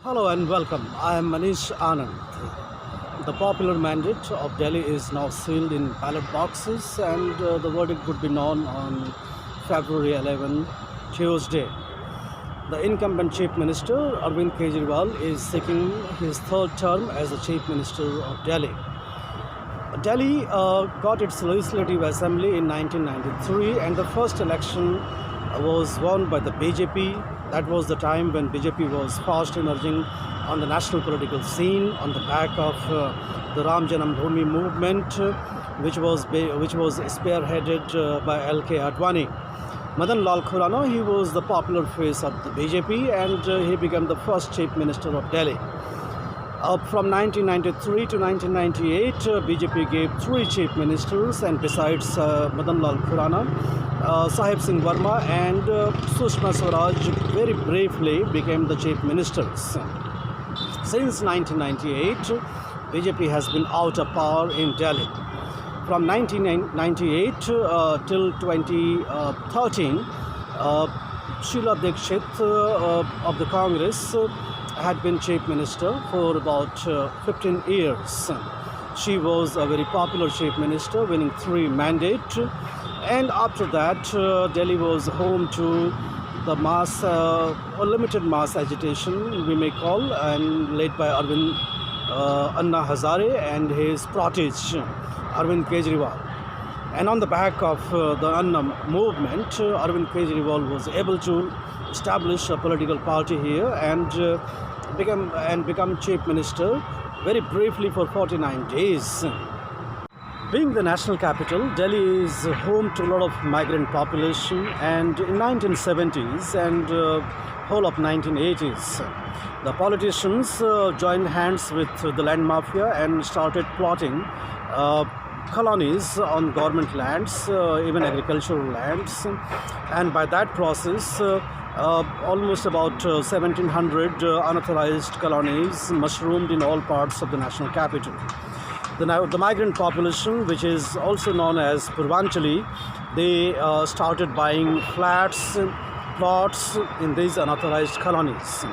Hello and welcome. I am Manish Anand. The popular mandate of Delhi is now sealed in ballot boxes, and the verdict would be known on February 11, Tuesday. The incumbent Chief Minister, Arvind Kejriwal, is seeking his third term as the Chief Minister of Delhi. Delhi got its Legislative Assembly in 1993, and the first election was won by the BJP. That was the time when BJP was fast emerging on the national political scene on the back of the Ram Janambhoomi movement, which was spearheaded by L.K. Advani. Madan Lal Khurana, he was the popular face of the BJP, and he became the first Chief Minister of Delhi. From 1993 to 1998, BJP gave three chief ministers, and besides Madan Lal Khurana, Sahib Singh Verma and Sushma Swaraj very briefly became the chief ministers. Since 1998, BJP has been out of power in Delhi. From 1998 till 2013, Sheila Dikshit of the Congress had been chief minister for about 15 years. She was a very popular chief minister, winning three mandates. And after that, Delhi was home to the mass, or limited mass agitation, we may call, and led by Arvind Anna Hazare and his protege, Arvind Kejriwal. And on the back of the Anna movement, Arvind Kejriwal was able to establish a political party here and become chief minister very briefly for 49 days. Being the national capital, Delhi is home to a lot of migrant population, and in 1970s and whole of 1980s, the politicians joined hands with the land mafia and started plotting colonies on government lands, even agricultural lands, and by that process, almost about 1700 unauthorized colonies mushroomed in all parts of the national capital. The migrant population, which is also known as Purvanchali, they started buying flats, plots in these unauthorized colonies.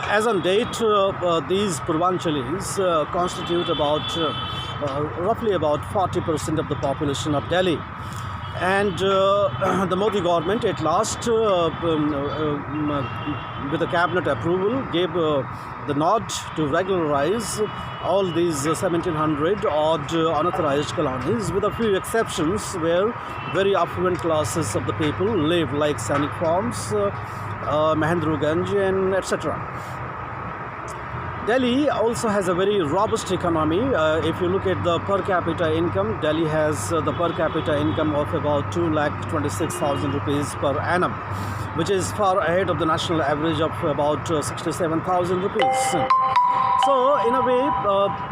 As on date, these Purvanchalis constitute roughly about 40% of the population of Delhi. And the Modi government at last, with the cabinet approval, gave the nod to regularize all these 1700 odd unauthorized colonies, with a few exceptions where very affluent classes of the people live, like Sainik Farms, Mahendruganj, and etc. Delhi also has a very robust economy. If you look at the per capita income, Delhi has the per capita income of about 2,26,000 rupees per annum, which is far ahead of the national average of about 67,000 rupees. So, in a way,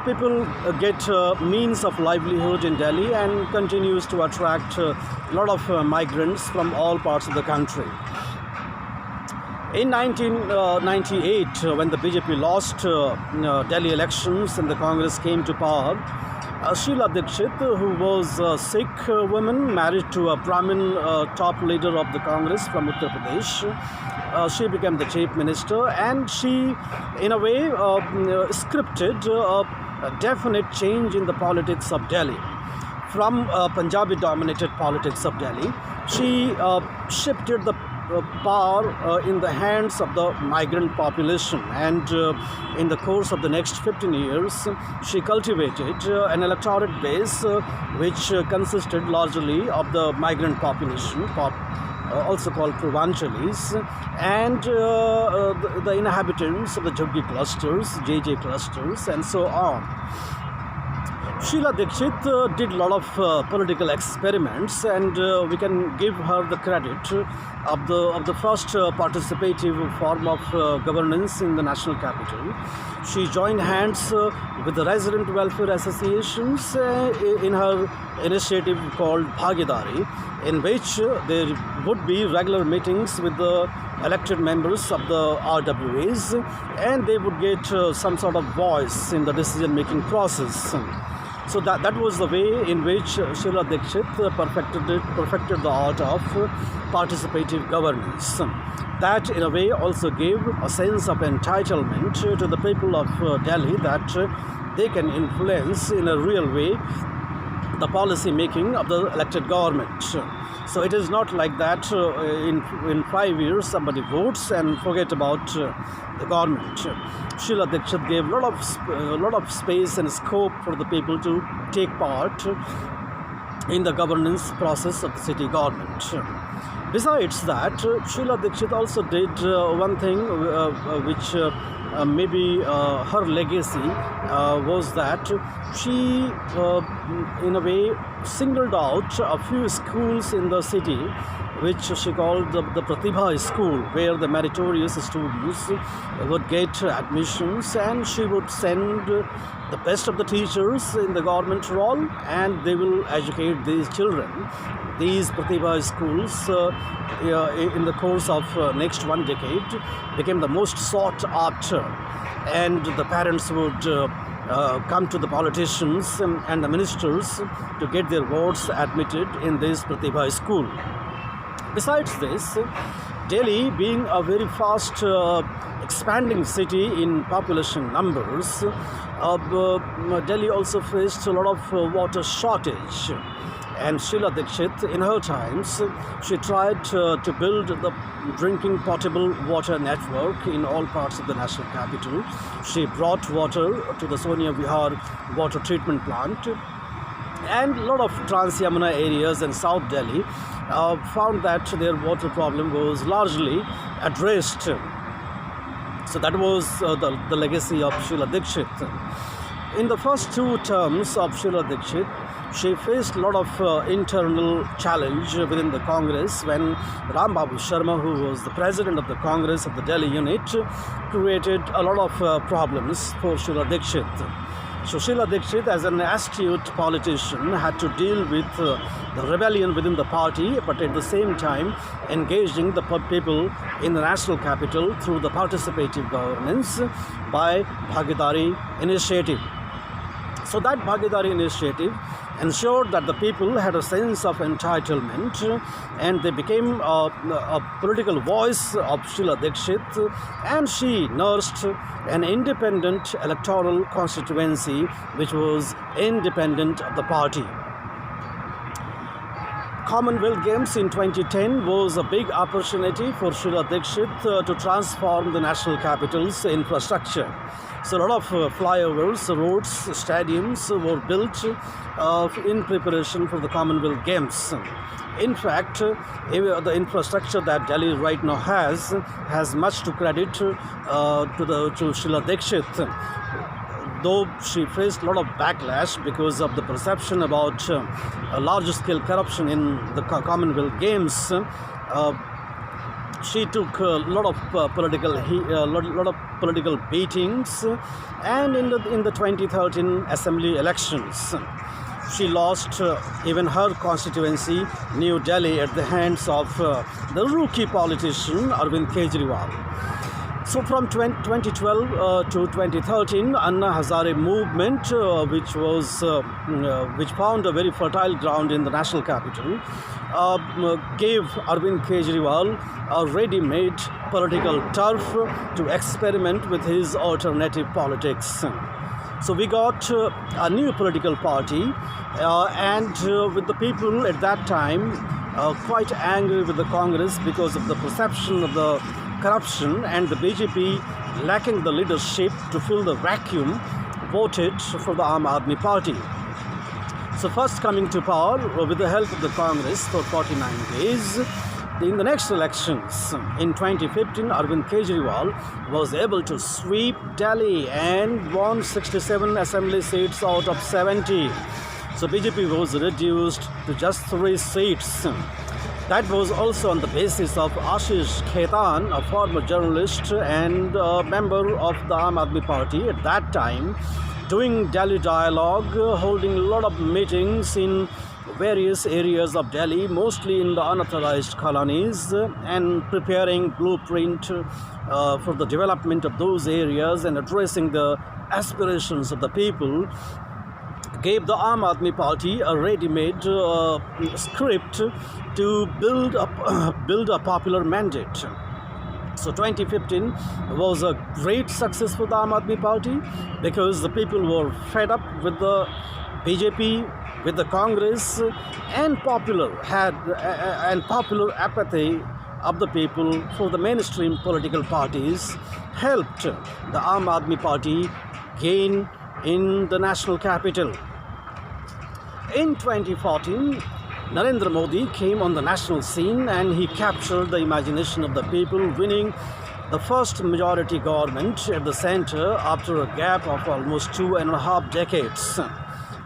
people get means of livelihood in Delhi and continues to attract a lot of migrants from all parts of the country. In 1998, when the BJP lost Delhi elections and the Congress came to power, Sheila Dikshit, who was a Sikh woman married to a Brahmin top leader of the Congress from Uttar Pradesh, she became the chief minister, and she, in a way, scripted a definite change in the politics of Delhi. From Punjabi-dominated politics of Delhi, she shifted the power in the hands of the migrant population, and in the course of the next 15 years, she cultivated an electorate base which consisted largely of the migrant population, also called Purvanchalis, and the inhabitants of the Jhuggi clusters, JJ clusters, and so on. Sheila Dikshit did a lot of political experiments, and we can give her the credit of the first participative form of governance in the national capital. She joined hands with the resident welfare associations in her initiative called Bhagidari, in which there would be regular meetings with the elected members of the RWAs, and they would get some sort of voice in the decision-making process. So that was the way in which Sheila Dikshit perfected the art of participative governance. That in a way also gave a sense of entitlement to the people of Delhi, that they can influence in a real way the policy making of the elected government. So it is not like that in 5 years somebody votes and forget about the government. Sheila Dikshit gave a lot of space and scope for the people to take part in the governance process of the city government. Besides that, Sheila Dikshit also did one thing which maybe her legacy was that she, in a way, singled out a few schools in the city which she called the Pratibha School, where the meritorious students would get admissions, and she would send the best of the teachers in the government role, and they will educate these children. These Pratibha schools, in the course of next 1 decade, became the most sought after, and the parents would come to the politicians and the ministers to get their wards admitted in this Pratibha school. Besides this, Delhi, being a very fast expanding city in population numbers, Delhi also faced a lot of water shortage. And Sheila Dikshit, in her times, she tried to build the drinking potable water network in all parts of the national capital. She brought water to the Sonia Vihar water treatment plant, and a lot of Trans-Yamuna areas in South Delhi found that their water problem was largely addressed. So that was the legacy of Sheila Dikshit. In the first 2 terms of Sheila Dikshit, she faced a lot of internal challenge within the Congress when Ram Babu Sharma, who was the president of the Congress of the Delhi unit, created a lot of problems for Sheila Dikshit. So Sheila Dikshit, as an astute politician, had to deal with the rebellion within the party, but at the same time engaging the people in the national capital through the participative governance by Bhagidari initiative. So that Bhagidari initiative ensured that the people had a sense of entitlement, and they became a political voice of Sheila Dikshit, and she nursed an independent electoral constituency which was independent of the party. Commonwealth Games in 2010 was a big opportunity for Sheila Dikshit to transform the national capital's infrastructure. So a lot of flyovers, roads, stadiums were built in preparation for the Commonwealth Games. In fact, the infrastructure that Delhi right now has much to credit to Sheila Dikshit. Though she faced a lot of backlash because of the perception about large-scale corruption in the Commonwealth Games, she took a lot of political beatings, and in the 2013 assembly elections, she lost even her constituency, New Delhi, at the hands of the rookie politician Arvind Kejriwal. So from 2012 to 2013, Anna Hazare movement, which found a very fertile ground in the national capital, gave Arvind Kejriwal a ready-made political turf to experiment with his alternative politics. So we got a new political party, and with the people at that time quite angry with the Congress because of the perception of the corruption, and the BJP, lacking the leadership to fill the vacuum, voted for the Aam Aadmi Party. So first coming to power with the help of the Congress for 49 days. In the next elections in 2015, Arvind Kejriwal was able to sweep Delhi and won 67 assembly seats out of 70. So BJP was reduced to just 3 seats. That was also on the basis of Ashish Khaitan, a former journalist and a member of the Aam Aadmi Party at that time, doing Delhi dialogue, holding a lot of meetings in various areas of Delhi, mostly in the unauthorized colonies, and preparing blueprint for the development of those areas and addressing the aspirations of the people. gave the Aam Aadmi Party a ready-made script to build a popular mandate. So 2015 was a great success for the Aam Aadmi Party because the people were fed up with the BJP, with the Congress, and popular apathy of the people for the mainstream political parties helped the Aam Aadmi Party gain in the national capital. In 2014, Narendra Modi came on the national scene and he captured the imagination of the people, winning the first majority government at the center after a gap of almost 2.5 decades.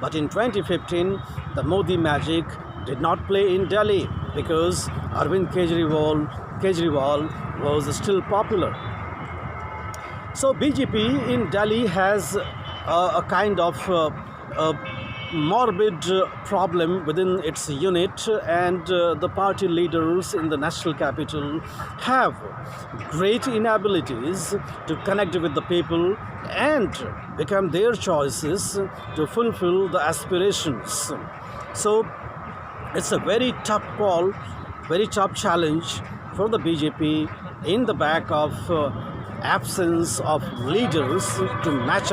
But in 2015, the Modi magic did not play in Delhi because Arvind Kejriwal was still popular. So BJP in Delhi has a kind of morbid problem within its unit, and the party leaders in the national capital have great inabilities to connect with the people and become their choices to fulfill the aspirations. So it's a very tough call, very tough challenge for the BJP in the back of absence of leaders to match up